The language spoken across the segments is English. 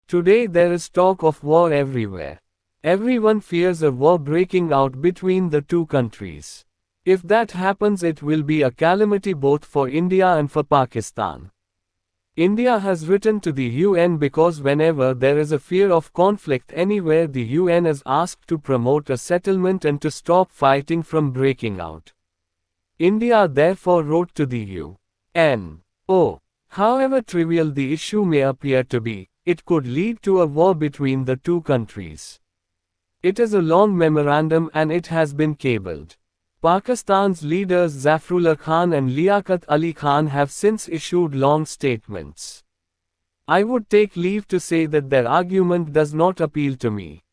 Today there is talk of war everywhere. Everyone fears a war breaking out between the two countries. If that happens, it will be a calamity both for India and for Pakistan. India has written to the UN because whenever there is a fear of conflict anywhere, the UN is asked to promote a settlement and to stop fighting from breaking out. India therefore wrote to the UN. However trivial the issue may appear to be, it could lead to a war between the two countries. It is a long memorandum and it has been cabled. Pakistan's leaders Zafrullah Khan and Liaquat Ali Khan have since issued long statements. I would take leave to say that their argument does not appeal to me.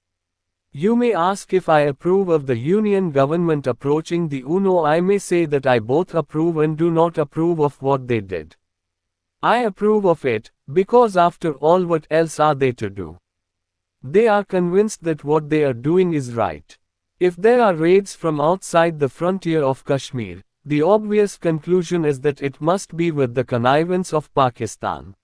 You may ask if I approve of the Union government approaching the UNO. I may say that I both approve and do not approve of what they did. I approve of it, because after all, what else are they to do? They are convinced that what they are doing is right. If there are raids from outside the frontier of Kashmir, the obvious conclusion is that it must be with the connivance of Pakistan.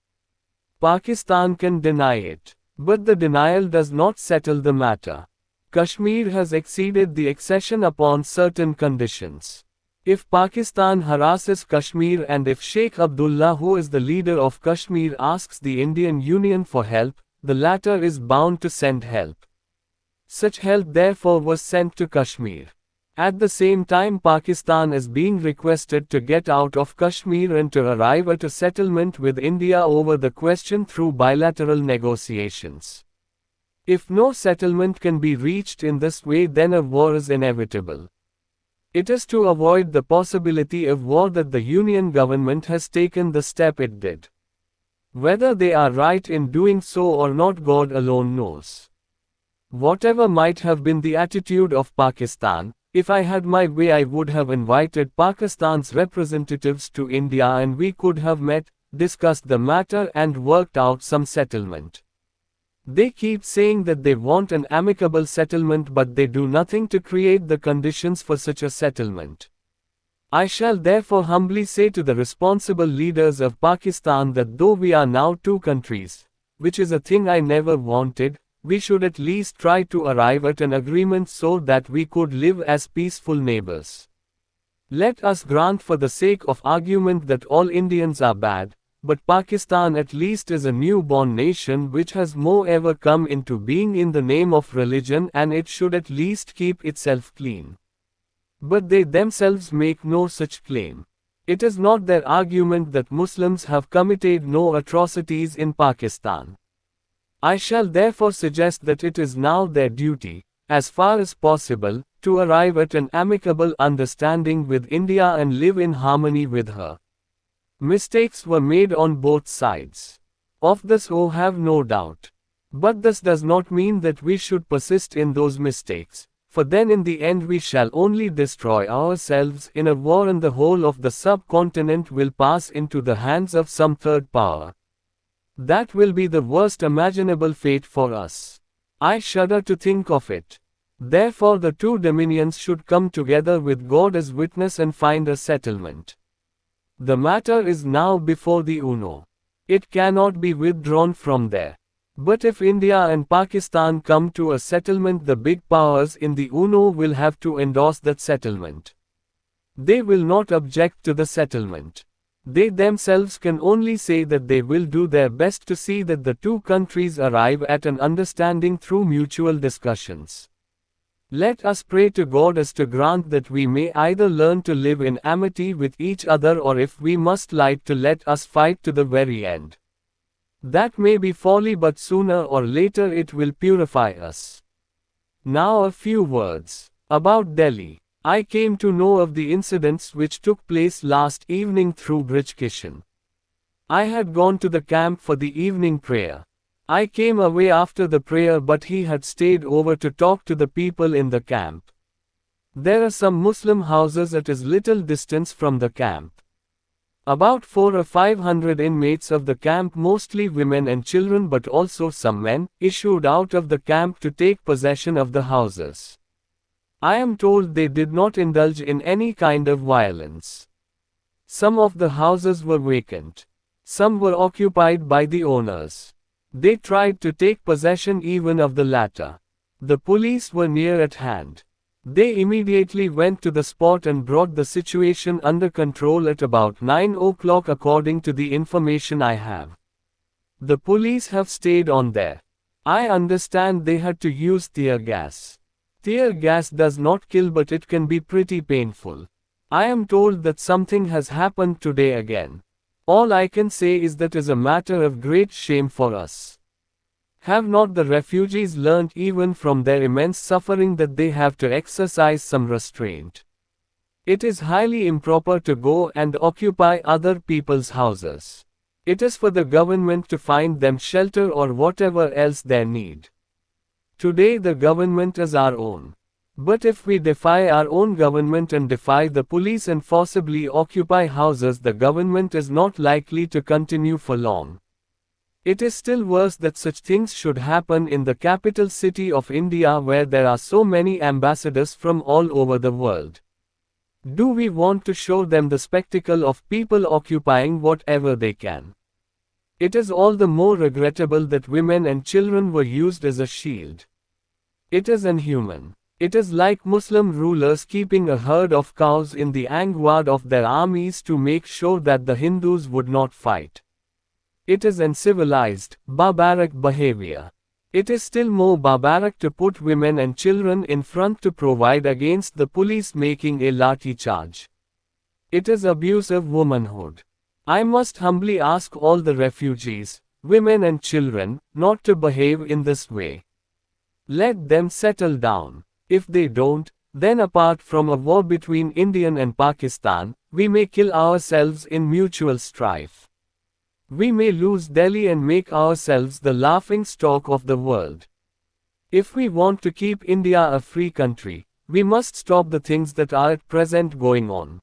Pakistan can deny it, but the denial does not settle the matter. Kashmir has acceded the accession upon certain conditions. If Pakistan harasses Kashmir and if Sheikh Abdullah, who is the leader of Kashmir, asks the Indian Union for help, the latter is bound to send help. Such help therefore was sent to Kashmir. At the same time, Pakistan is being requested to get out of Kashmir and to arrive at a settlement with India over the question through bilateral negotiations. If no settlement can be reached in this way, then a war is inevitable. It is to avoid the possibility of war that the Union government has taken the step it did. Whether they are right in doing so or not, God alone knows. Whatever might have been the attitude of Pakistan, if I had my way, I would have invited Pakistan's representatives to India and we could have met, discussed the matter and worked out some settlement. They keep saying that they want an amicable settlement, but they do nothing to create the conditions for such a settlement. I shall therefore humbly say to the responsible leaders of Pakistan that though we are now two countries, which is a thing I never wanted, we should at least try to arrive at an agreement so that we could live as peaceful neighbors. Let us grant for the sake of argument that all Indians are bad, but Pakistan at least is a newborn nation which has moreover come into being in the name of religion, and it should at least keep itself clean. But they themselves make no such claim. It is not their argument that Muslims have committed no atrocities in Pakistan. I shall therefore suggest that it is now their duty, as far as possible, to arrive at an amicable understanding with India and live in harmony with her. Mistakes were made on both sides. Of this I have no doubt. But this does not mean that we should persist in those mistakes, for then in the end we shall only destroy ourselves in a war and the whole of the subcontinent will pass into the hands of some third power. That will be the worst imaginable fate for us. I shudder to think of it. Therefore the two dominions should come together with God as witness and find a settlement. The matter is now before the UNO. It cannot be withdrawn from there. But if India and Pakistan come to a settlement, the big powers in the UNO will have to endorse that settlement. They will not object to the settlement. They themselves can only say that they will do their best to see that the two countries arrive at an understanding through mutual discussions. Let us pray to God as to grant that we may either learn to live in amity with each other, or if we must fight, to let us fight to the very end. That may be folly, but sooner or later it will purify us. Now a few words about Delhi. I came to know of the incidents which took place last evening through Brij Kishan. I had gone to the camp for the evening prayer. I came away after the prayer, but he had stayed over to talk to the people in the camp. There are some Muslim houses at as little distance from the camp. About 400 or 500 inmates of the camp, mostly women and children but also some men, issued out of the camp to take possession of the houses. I am told they did not indulge in any kind of violence. Some of the houses were vacant. Some were occupied by the owners. They tried to take possession even of the latter. The police were near at hand. They immediately went to the spot and brought the situation under control at about 9 o'clock according to the information I have. The police have stayed on there. I understand they had to use tear gas. Tear gas does not kill, but it can be pretty painful. I am told that something has happened today again. All I can say is that is a matter of great shame for us. Have not the refugees learnt even from their immense suffering that they have to exercise some restraint? It is highly improper to go and occupy other people's houses. It is for the government to find them shelter or whatever else they need. Today the government is our own. But if we defy our own government and defy the police and forcibly occupy houses, the government is not likely to continue for long. It is still worse that such things should happen in the capital city of India, where there are so many ambassadors from all over the world. Do we want to show them the spectacle of people occupying whatever they can? It is all the more regrettable that women and children were used as a shield. It is inhuman. It is like Muslim rulers keeping a herd of cows in the vanguard of their armies to make sure that the Hindus would not fight. It is uncivilized, barbaric behavior. It is still more barbaric to put women and children in front to provide against the police making a lathi charge. It is abuse of womanhood. I must humbly ask all the refugees, women and children, not to behave in this way. Let them settle down. If they don't, then apart from a war between India and Pakistan, we may kill ourselves in mutual strife. We may lose Delhi and make ourselves the laughing stock of the world. If we want to keep India a free country, we must stop the things that are at present going on.